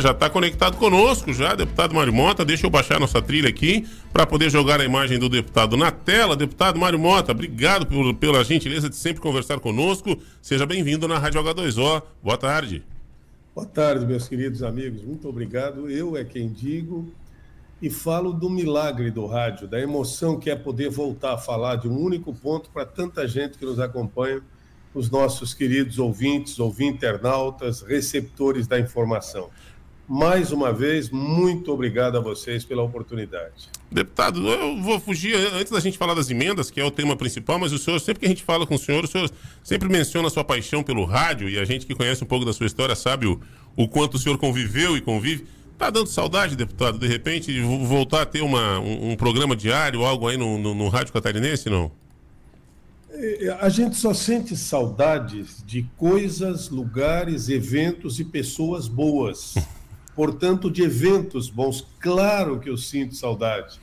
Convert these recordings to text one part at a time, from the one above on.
Já está conectado conosco já, deputado Mário Mota. Deixa eu baixar nossa trilha aqui para poder jogar a imagem do deputado na tela. Deputado Mário Mota, obrigado pela gentileza de sempre conversar conosco. Seja bem-vindo na Rádio H2O. Boa tarde. Boa tarde, meus queridos amigos. Muito obrigado. Eu é quem digo e falo do milagre do rádio, da emoção que é poder voltar a falar de um único ponto para tanta gente que nos acompanha, os nossos queridos ouvintes, internautas, receptores da informação. Mais uma vez, muito obrigado a vocês pela oportunidade. Deputado, eu vou fugir, antes da gente falar das emendas, que é o tema principal, mas o senhor, sempre que a gente fala com o senhor sempre menciona a sua paixão pelo rádio, e a gente que conhece um pouco da sua história sabe o quanto o senhor conviveu e convive. Tá dando saudade, deputado, de repente, de voltar a ter um programa diário, algo aí no Rádio Catarinense, não? A gente só sente saudades de coisas, lugares, eventos e pessoas boas. Portanto, de eventos bons, claro que eu sinto saudade,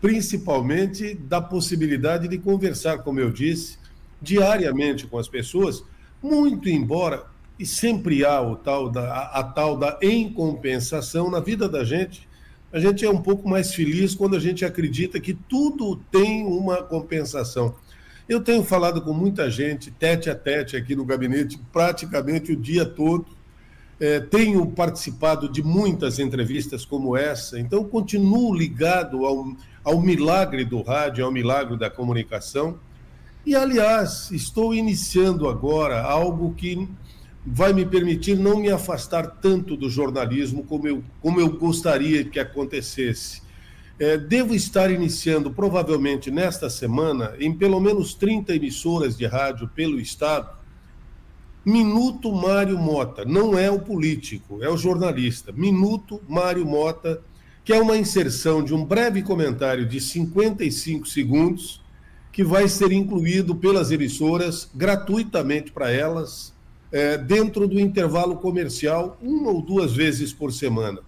principalmente da possibilidade de conversar, como eu disse, diariamente com as pessoas, muito embora, e sempre há a tal da incompensação na vida da gente. A gente é um pouco mais feliz quando a gente acredita que tudo tem uma compensação. Eu tenho falado com muita gente, tete a tete aqui no gabinete, praticamente o dia todo. Tenho participado de muitas entrevistas como essa, então continuo ligado ao milagre do rádio, ao milagre da comunicação. E, aliás, estou iniciando agora algo que vai me permitir não me afastar tanto do jornalismo como eu gostaria que acontecesse. Devo estar iniciando, provavelmente nesta semana, em pelo menos 30 emissoras de rádio pelo Estado, Minuto Mário Mota. Não é o político, é o jornalista. Minuto Mário Mota, que é uma inserção de um breve comentário de 55 segundos, que vai ser incluído pelas emissoras, gratuitamente para elas, dentro do intervalo comercial, 1 ou 2 vezes por semana.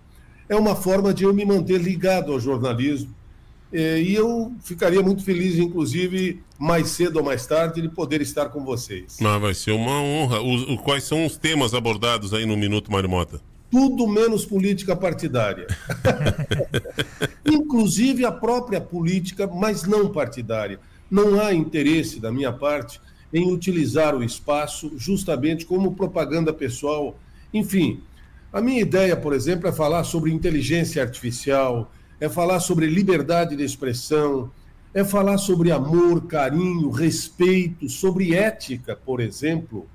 É uma forma de eu me manter ligado ao jornalismo, e eu ficaria muito feliz, inclusive, mais cedo ou mais tarde, de poder estar com vocês. Vai ser uma honra. Quais são os temas abordados aí no Minuto Mário Mota? Tudo menos política partidária. Inclusive a própria política, mas não partidária. Não há interesse da minha parte em utilizar o espaço justamente como propaganda pessoal. Enfim, a minha ideia, por exemplo, é falar sobre inteligência artificial, é falar sobre liberdade de expressão, é falar sobre amor, carinho, respeito, sobre ética, por exemplo.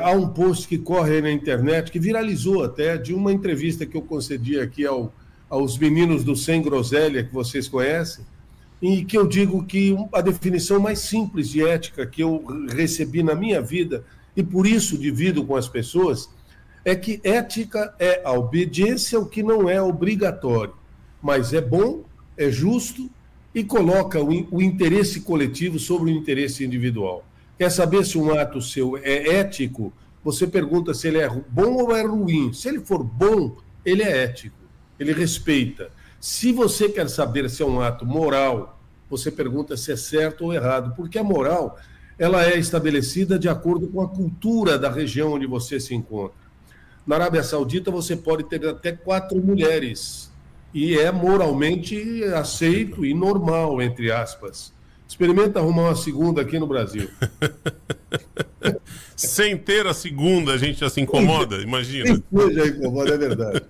Há um post que corre aí na internet, que viralizou até, de uma entrevista que eu concedi aqui aos meninos do Sem Groselha, que vocês conhecem, e que eu digo que a definição mais simples de ética que eu recebi na minha vida, e por isso divido com as pessoas, é que ética é a obediência ao que não é obrigatório, mas é bom, é justo e coloca o interesse coletivo sobre o interesse individual. Quer saber se um ato seu é ético? Você pergunta se ele é bom ou é ruim. Se ele for bom, ele é ético, ele respeita. Se você quer saber se é um ato moral, você pergunta se é certo ou errado, porque a moral ela é estabelecida de acordo com a cultura da região onde você se encontra. Na Arábia Saudita você pode ter até 4 mulheres, e é moralmente aceito e normal, entre aspas. Experimenta arrumar uma segunda aqui no Brasil. Sem ter a segunda, a gente já se incomoda, imagina. Já incomoda, é verdade.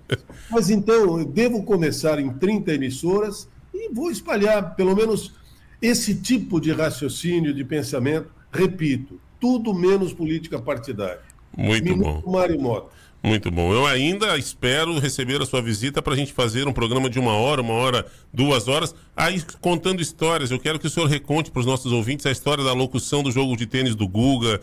Mas então, eu devo começar em 30 emissoras e vou espalhar, pelo menos, esse tipo de raciocínio, de pensamento. Repito, tudo menos política partidária. Muito bom. Mário Mota. Muito bom. Eu ainda espero receber a sua visita para a gente fazer um programa de 1 hora, 2 horas, aí contando histórias. Eu quero que o senhor reconte para os nossos ouvintes a história da locução do jogo de tênis do Guga,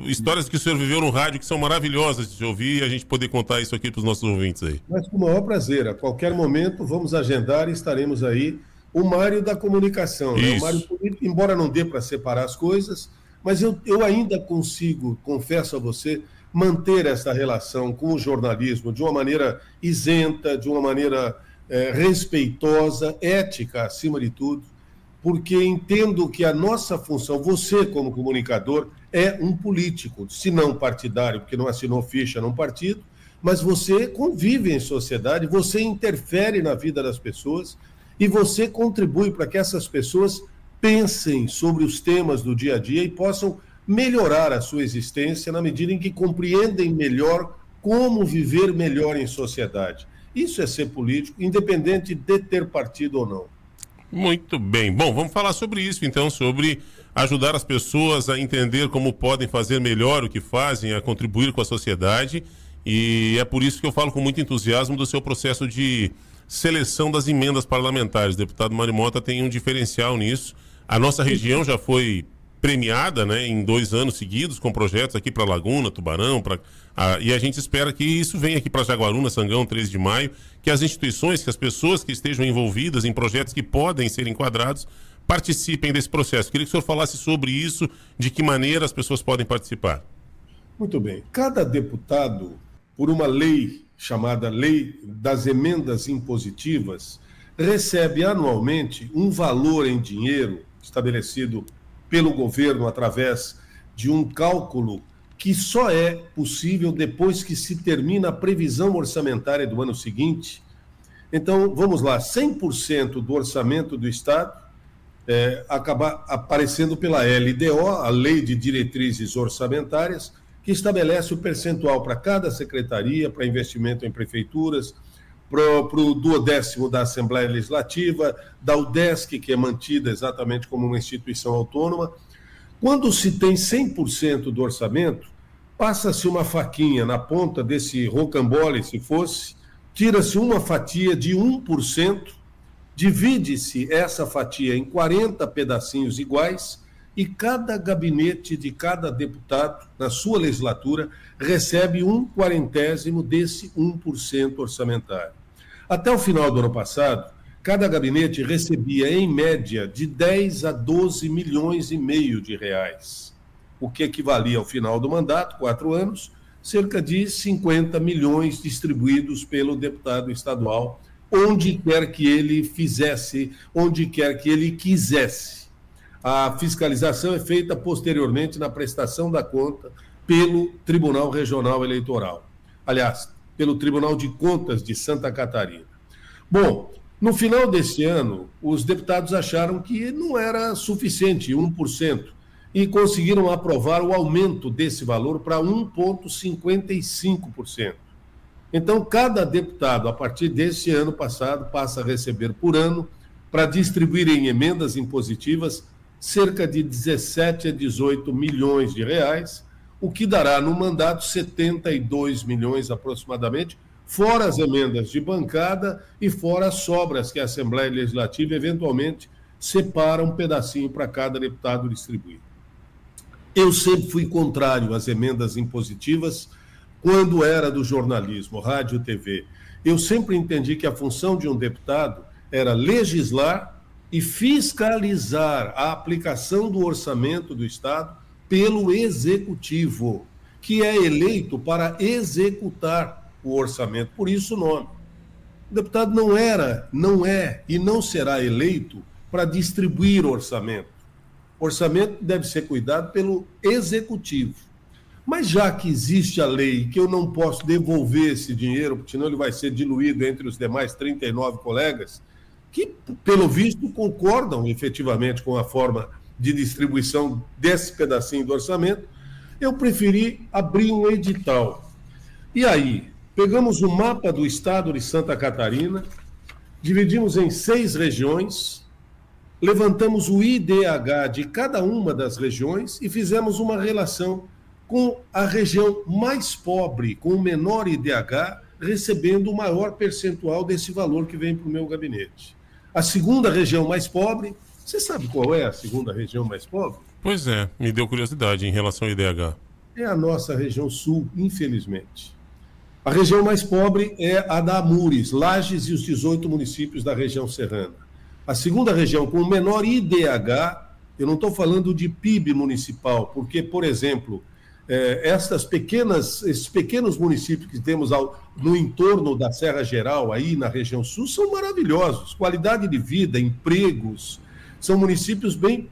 histórias que o senhor viveu no rádio que são maravilhosas de ouvir, e a gente poder contar isso aqui para os nossos ouvintes aí. Mas com o maior prazer. A qualquer momento vamos agendar e estaremos aí. O Mário da comunicação, né? O Mário político, embora não dê para separar as coisas, mas eu ainda consigo, confesso a você, manter essa relação com o jornalismo de uma maneira isenta, de uma maneira respeitosa, ética, acima de tudo, porque entendo que a nossa função, você como comunicador, é um político, se não partidário, porque não assinou ficha num partido, mas você convive em sociedade, você interfere na vida das pessoas e você contribui para que essas pessoas pensem sobre os temas do dia a dia e possam melhorar a sua existência na medida em que compreendem melhor como viver melhor em sociedade. Isso é ser político, independente de ter partido ou não. Muito bem. Bom, vamos falar sobre isso, então, sobre ajudar as pessoas a entender como podem fazer melhor o que fazem, a contribuir com a sociedade. E é por isso que eu falo com muito entusiasmo do seu processo de seleção das emendas parlamentares. O deputado Mário Mota tem um diferencial nisso. A nossa região já foi premiada, né, em 2 anos seguidos com projetos aqui para Laguna, Tubarão, e a gente espera que isso venha aqui para Jaguaruna, Sangão, 13 de maio, que as instituições, que as pessoas que estejam envolvidas em projetos que podem ser enquadrados participem desse processo. Queria que o senhor falasse sobre isso, de que maneira as pessoas podem participar. Muito bem. Cada deputado, por uma lei chamada Lei das Emendas Impositivas, recebe anualmente um valor em dinheiro estabelecido pelo governo através de um cálculo que só é possível depois que se termina a previsão orçamentária do ano seguinte. Então, vamos lá, 100% do orçamento do Estado acaba aparecendo pela LDO, a Lei de Diretrizes Orçamentárias, que estabelece o percentual para cada secretaria, para investimento em prefeituras, para o 12º da Assembleia Legislativa, da UDESC, que é mantida exatamente como uma instituição autônoma. Quando se tem 100% do orçamento, passa-se uma faquinha na ponta desse rocambole, se fosse, tira-se uma fatia de 1%, divide-se essa fatia em 40 pedacinhos iguais e cada gabinete de cada deputado, na sua legislatura, recebe 1/40 desse 1% orçamentário. Até o final do ano passado, cada gabinete recebia, em média, de 10 a 12 milhões e meio de reais, o que equivalia ao final do mandato, 4 anos, cerca de 50 milhões distribuídos pelo deputado estadual, onde quer que ele fizesse, onde quer que ele quisesse. A fiscalização é feita posteriormente na prestação da conta pelo Tribunal Regional Eleitoral. Aliás, pelo Tribunal de Contas de Santa Catarina. Bom, no final desse ano, os deputados acharam que não era suficiente 1% e conseguiram aprovar o aumento desse valor para 1,55%. Então, cada deputado, a partir desse ano passado, passa a receber por ano, para distribuir em emendas impositivas, cerca de 17 a 18 milhões de reais, o que dará no mandato 72 milhões aproximadamente, fora as emendas de bancada e fora as sobras que a Assembleia Legislativa eventualmente separa um pedacinho para cada deputado distribuir. Eu sempre fui contrário às emendas impositivas quando era do jornalismo, rádio, TV. Eu sempre entendi que a função de um deputado era legislar e fiscalizar a aplicação do orçamento do Estado pelo Executivo, que é eleito para executar o orçamento, por isso o nome. O deputado não é e não será eleito para distribuir orçamento. O orçamento deve ser cuidado pelo Executivo. Mas já que existe a lei que eu não posso devolver esse dinheiro, porque senão ele vai ser diluído entre os demais 39 colegas, que, pelo visto, concordam efetivamente com a forma de distribuição desse pedacinho do orçamento, eu preferi abrir um edital. E aí, pegamos o mapa do estado de Santa Catarina, dividimos em 6 regiões, levantamos o IDH de cada uma das regiões e fizemos uma relação com a região mais pobre, com o menor IDH, recebendo o maior percentual desse valor que vem para o meu gabinete. A segunda região mais pobre, você sabe qual é a segunda região mais pobre? Pois é, me deu curiosidade em relação ao IDH. É a nossa região sul, infelizmente. A região mais pobre é a da Amures, Lages e os 18 municípios da região serrana. A segunda região com o menor IDH, eu não estou falando de PIB municipal, porque, por exemplo, esses pequenos municípios que temos no entorno da Serra Geral, aí na região sul, são maravilhosos. Qualidade de vida, empregos, são municípios bem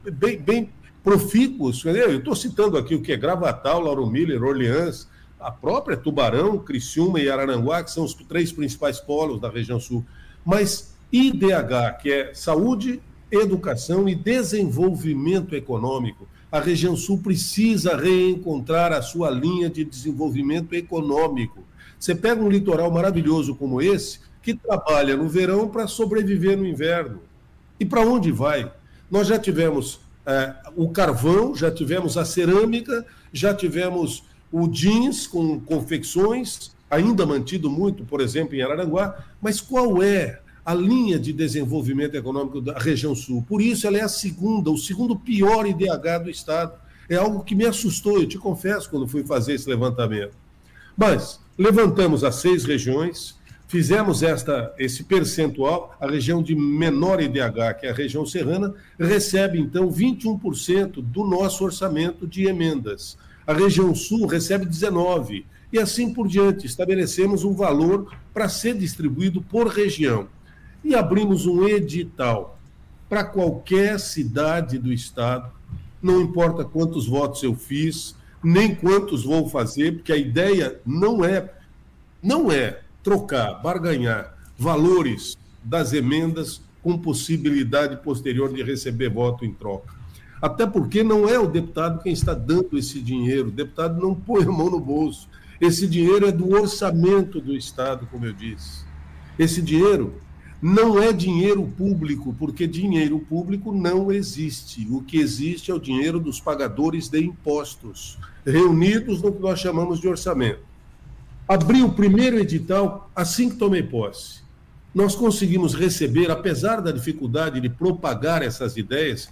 profícuos. Eu estou citando aqui o que é Gravatal, Lauro Miller, Orleans, a própria Tubarão, Criciúma e Araranguá, que são os 3 principais polos da região sul, mas IDH, que é Saúde, Educação e Desenvolvimento Econômico. A região sul precisa reencontrar a sua linha de desenvolvimento econômico. Você pega um litoral maravilhoso como esse, que trabalha no verão para sobreviver no inverno. E para onde vai? Nós já tivemos o carvão, já tivemos a cerâmica, já tivemos o jeans com confecções, ainda mantido muito, por exemplo, em Araranguá, mas qual é a linha de desenvolvimento econômico da região sul? Por isso ela é o segundo pior IDH do estado. É algo que me assustou, eu te confesso, quando fui fazer esse levantamento. Mas levantamos as 6 regiões, fizemos esse percentual, a região de menor IDH, que é a região serrana, recebe, então, 21% do nosso orçamento de emendas. A região sul recebe 19%, e assim por diante. Estabelecemos um valor para ser distribuído por região. E abrimos um edital para qualquer cidade do estado, não importa quantos votos eu fiz, nem quantos vou fazer, porque a ideia não é trocar, barganhar valores das emendas com possibilidade posterior de receber voto em troca. Até porque não é o deputado quem está dando esse dinheiro, o deputado não põe a mão no bolso. Esse dinheiro é do orçamento do estado, como eu disse. Esse dinheiro não é dinheiro público, porque dinheiro público não existe. O que existe é o dinheiro dos pagadores de impostos, reunidos no que nós chamamos de orçamento. Abri o primeiro edital assim que tomei posse. Nós conseguimos receber, apesar da dificuldade de propagar essas ideias,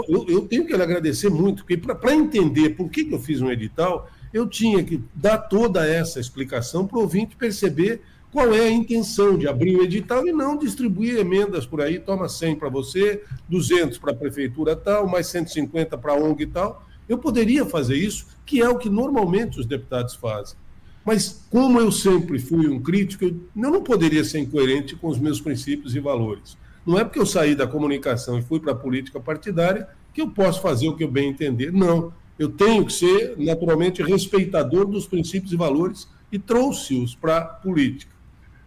eu tenho que lhe agradecer muito, porque para entender por que eu fiz um edital, eu tinha que dar toda essa explicação para o ouvinte perceber qual é a intenção de abrir o edital e não distribuir emendas por aí, toma 100 para você, 200 para a prefeitura tal, mais 150 para a ONG e tal. Eu poderia fazer isso, que é o que normalmente os deputados fazem. Mas como eu sempre fui um crítico, eu não poderia ser incoerente com os meus princípios e valores. Não é porque eu saí da comunicação e fui para a política partidária que eu posso fazer o que eu bem entender. Não, eu tenho que ser naturalmente respeitador dos princípios e valores e trouxe-os para a política.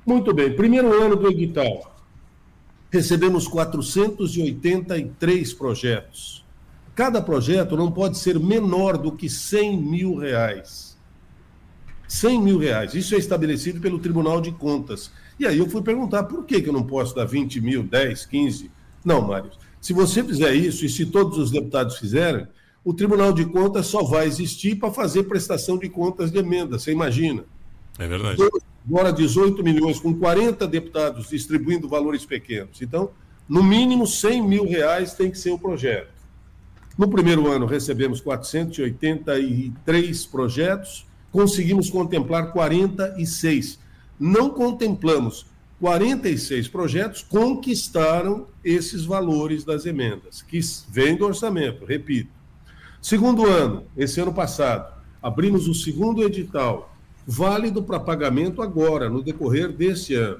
Muito bem, primeiro ano do edital, recebemos 483 projetos. Cada projeto não pode ser menor do que R$100 mil. R$100 mil, isso é estabelecido pelo Tribunal de Contas. E aí eu fui perguntar por que eu não posso dar 20 mil, 10, 15? Não, Mário, se você fizer isso e se todos os deputados fizerem, o Tribunal de Contas só vai existir para fazer prestação de contas de emenda, você imagina? É verdade. Agora 18 milhões, com 40 deputados distribuindo valores pequenos. Então, no mínimo R$100 mil tem que ser o projeto. No primeiro ano recebemos 483 projetos, conseguimos contemplar 46. Não contemplamos 46 projetos, conquistaram esses valores das emendas, que vêm do orçamento, repito. Segundo ano, esse ano passado, abrimos o segundo edital, válido para pagamento agora, no decorrer desse ano.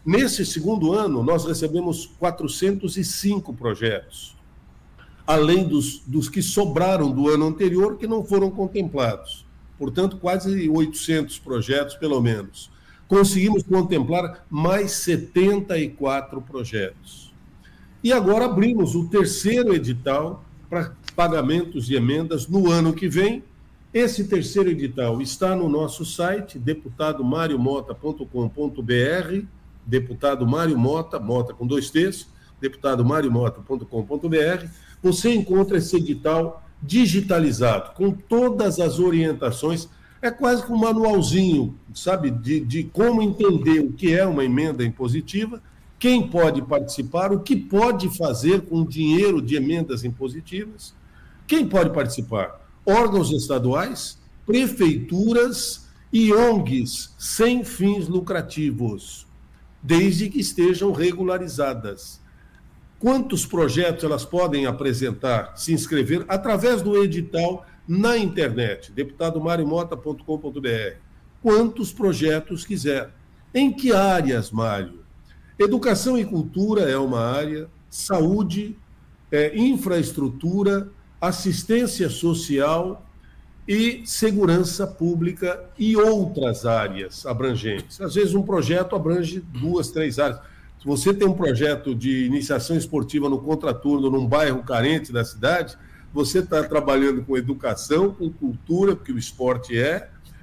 Nesse segundo ano, nós recebemos 405 projetos, além dos que sobraram do ano anterior, que não foram contemplados. Portanto, quase 800 projetos, pelo menos. Conseguimos contemplar mais 74 projetos. E agora abrimos o terceiro edital para pagamentos de emendas no ano que vem. Esse terceiro edital está no nosso site, deputadomariomota.com.br, deputado Mário Mota, Mota com 2 T's, deputadomariomota.com.br. Você encontra esse edital digitalizado, com todas as orientações, é quase que um manualzinho, sabe, de como entender o que é uma emenda impositiva, quem pode participar, o que pode fazer com o dinheiro de emendas impositivas, quem pode participar? Órgãos estaduais, prefeituras e ONGs sem fins lucrativos, desde que estejam regularizadas. Quantos projetos elas podem apresentar, se inscrever, através do edital na internet, deputadomariomota.com.br. Quantos projetos quiser. Em que áreas, Mário? Educação e cultura é uma área, saúde, infraestrutura, assistência social e segurança pública e outras áreas abrangentes. Às vezes um projeto abrange 2, 3 áreas. Se você tem um projeto de iniciação esportiva no contraturno num bairro carente da cidade, você está trabalhando com educação, com cultura, porque o esporte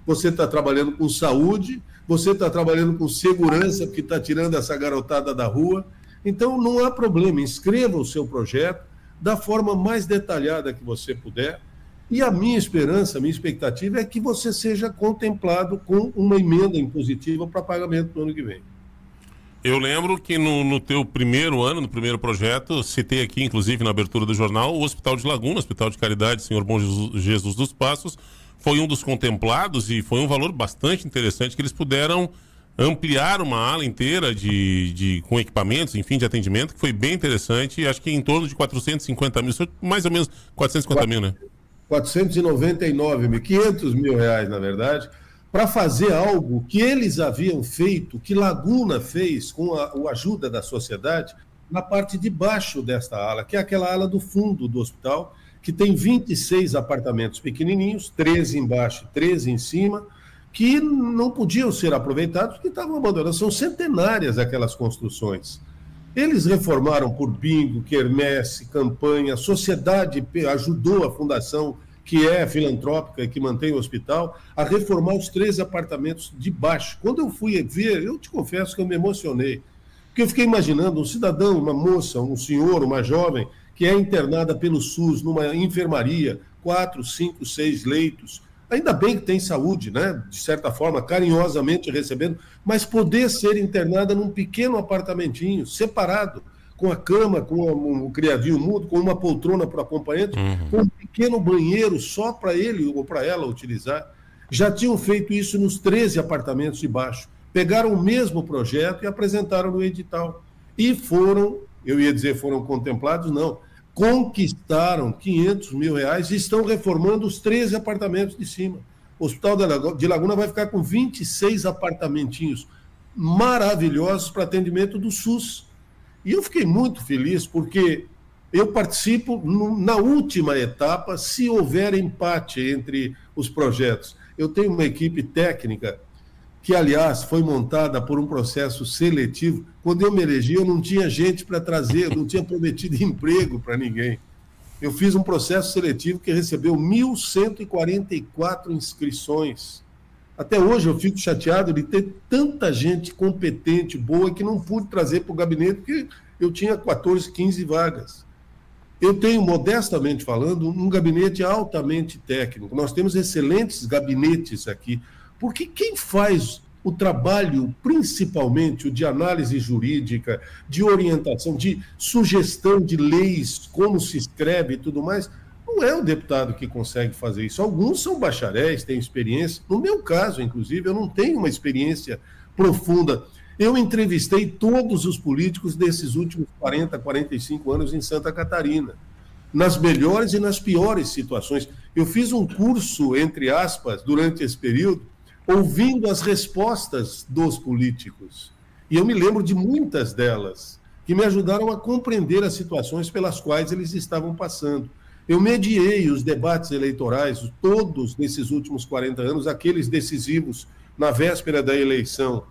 você está trabalhando com saúde, você está trabalhando com segurança, porque está tirando essa garotada da rua. Então, não há problema, inscreva o seu projeto da forma mais detalhada que você puder. E a minha esperança, a minha expectativa é que você seja contemplado com uma emenda impositiva para pagamento no ano que vem. Eu lembro que no teu primeiro ano, no primeiro projeto, citei aqui, inclusive na abertura do jornal, o Hospital de Laguna, Hospital de Caridade, Senhor Bom Jesus dos Passos, foi um dos contemplados e foi um valor bastante interessante que eles puderam ampliar uma ala inteira com equipamentos, enfim, de atendimento, que foi bem interessante, e acho que em torno de 450 mil, mais ou menos 450 mil, né? 499 mil, 500 mil reais, na verdade, para fazer algo que eles haviam feito, que Laguna fez com a ajuda da sociedade, na parte de baixo desta ala, que é aquela ala do fundo do hospital, que tem 26 apartamentos pequenininhos, 13 embaixo, 13 em cima, que não podiam ser aproveitados porque estavam abandonados. São centenárias aquelas construções. Eles reformaram por bingo, quermesse, campanha, a sociedade ajudou a fundação, que é filantrópica e que mantém o hospital, a reformar os 13 apartamentos de baixo. Quando eu fui ver, eu te confesso que eu me emocionei, porque eu fiquei imaginando um cidadão, uma moça, um senhor, uma jovem, que é internada pelo SUS numa enfermaria, 4, 5, 6 leitos. Ainda bem que tem saúde, né? De certa forma, carinhosamente recebendo, mas poder ser internada num pequeno apartamentinho, separado, com a cama, com um criadinho mudo, com uma poltrona para o acompanhante, com um pequeno banheiro só para ele ou para ela utilizar. Já tinham feito isso nos 13 apartamentos de baixo. Pegaram o mesmo projeto e apresentaram no edital. E foram, eu ia dizer foram contemplados, não, conquistaram 500 mil reais e estão reformando os 13 apartamentos de cima. O Hospital de Laguna vai ficar com 26 apartamentinhos maravilhosos para atendimento do SUS. E eu fiquei muito feliz porque eu participo na última etapa, se houver empate entre os projetos. Eu tenho uma equipe técnica que, aliás, foi montada por um processo seletivo. Quando eu me elegi, eu não tinha gente para trazer, eu não tinha prometido emprego para ninguém. Eu fiz um processo seletivo que recebeu 1.144 inscrições. Até hoje eu fico chateado de ter tanta gente competente, boa, que não pude trazer para o gabinete, porque eu tinha 14, 15 vagas. Eu tenho, modestamente falando, um gabinete altamente técnico. Nós temos excelentes gabinetes aqui, porque quem faz o trabalho, principalmente o de análise jurídica, de orientação, de sugestão de leis, como se escreve e tudo mais, não é o deputado que consegue fazer isso. Alguns são bacharéis, têm experiência. No meu caso, inclusive, eu não tenho uma experiência profunda. Eu entrevistei todos os políticos desses últimos 40, 45 anos em Santa Catarina, nas melhores e nas piores situações. Eu fiz um curso, entre aspas, durante esse período, ouvindo as respostas dos políticos. E eu me lembro de muitas delas, que me ajudaram a compreender as situações pelas quais eles estavam passando. Eu mediei os debates eleitorais, todos nesses últimos 40 anos, aqueles decisivos na véspera da eleição.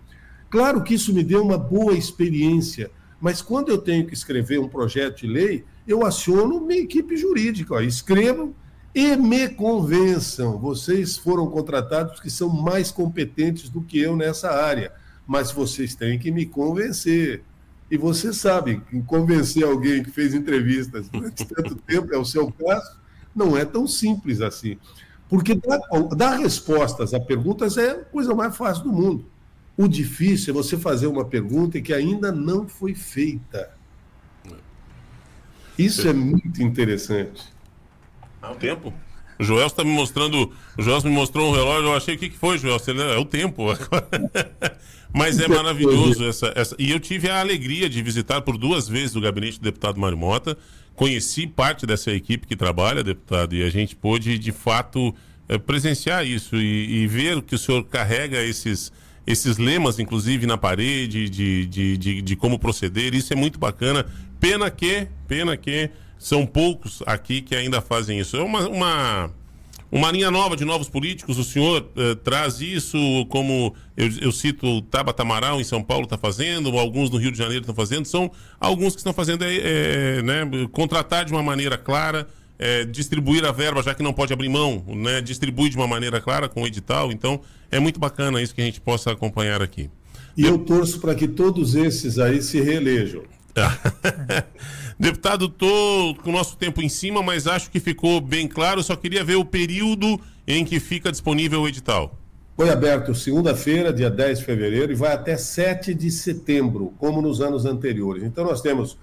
Claro que isso me deu uma boa experiência, mas quando eu tenho que escrever um projeto de lei, eu aciono minha equipe jurídica. Escrevam e me convençam. Vocês foram contratados que são mais competentes do que eu nessa área, mas vocês têm que me convencer. E você sabe que convencer alguém que fez entrevistas durante tanto tempo, é o seu caso, não é tão simples assim. Porque dar respostas a perguntas é a coisa mais fácil do mundo. O difícil é você fazer uma pergunta que ainda não foi feita. Isso é muito interessante. Há um tempo. O Joel está me mostrando. O Joel me mostrou um relógio. Eu achei, o que foi, Joel? É o tempo. Mas é maravilhoso essa. E eu tive a alegria de visitar por 2 vezes o gabinete do deputado Mário Mota. Conheci parte dessa equipe que trabalha, deputado, e a gente pôde, de fato, presenciar isso e ver que o senhor carrega esses lemas, inclusive, na parede, de como proceder. Isso é muito bacana. Pena que são poucos aqui que ainda fazem isso. É uma linha nova de novos políticos. O senhor traz isso, como eu cito o Tabata Amaral em São Paulo está fazendo, alguns no Rio de Janeiro estão fazendo, são alguns que estão fazendo né, contratar de uma maneira clara, distribuir a verba, já que não pode abrir mão, né, distribui de uma maneira clara com o edital. Então é muito bacana isso que a gente possa acompanhar aqui. E eu torço para que todos esses aí se reelejam. Deputado, estou com o nosso tempo em cima, mas acho que ficou bem claro. Só queria ver o período em que fica disponível o edital. Foi aberto segunda-feira, dia 10 de fevereiro, e vai até 7 de setembro, como nos anos anteriores. Então nós temos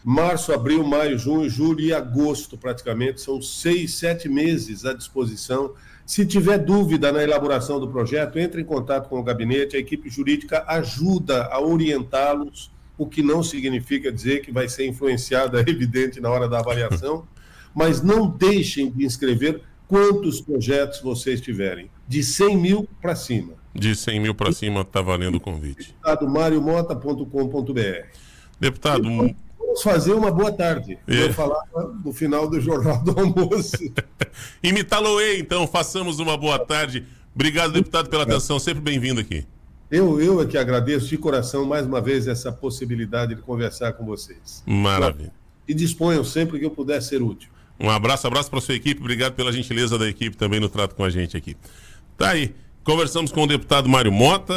março, abril, maio, junho, julho e agosto, praticamente. São 6, 7 meses à disposição. Se tiver dúvida na elaboração do projeto, entre em contato com o gabinete. A equipe jurídica ajuda a orientá-los, o que não significa dizer que vai ser influenciada, é evidente, na hora da avaliação, mas não deixem de inscrever quantos projetos vocês tiverem, de 100 mil para cima. De 100 mil para cima está valendo o convite. Deputado.mariomota.com.br. Deputado... Vamos fazer uma boa tarde. Vou falar no final do Jornal do Almoço. Imitá-lo-ei, então, façamos uma boa tarde. Obrigado, deputado, pela atenção, sempre bem-vindo aqui. Eu é que agradeço de coração mais uma vez essa possibilidade de conversar com vocês. Maravilha. E disponham sempre que eu puder ser útil. Um abraço para a sua equipe, obrigado pela gentileza da equipe também no trato com a gente aqui. Tá aí, conversamos com o deputado Mário Mota.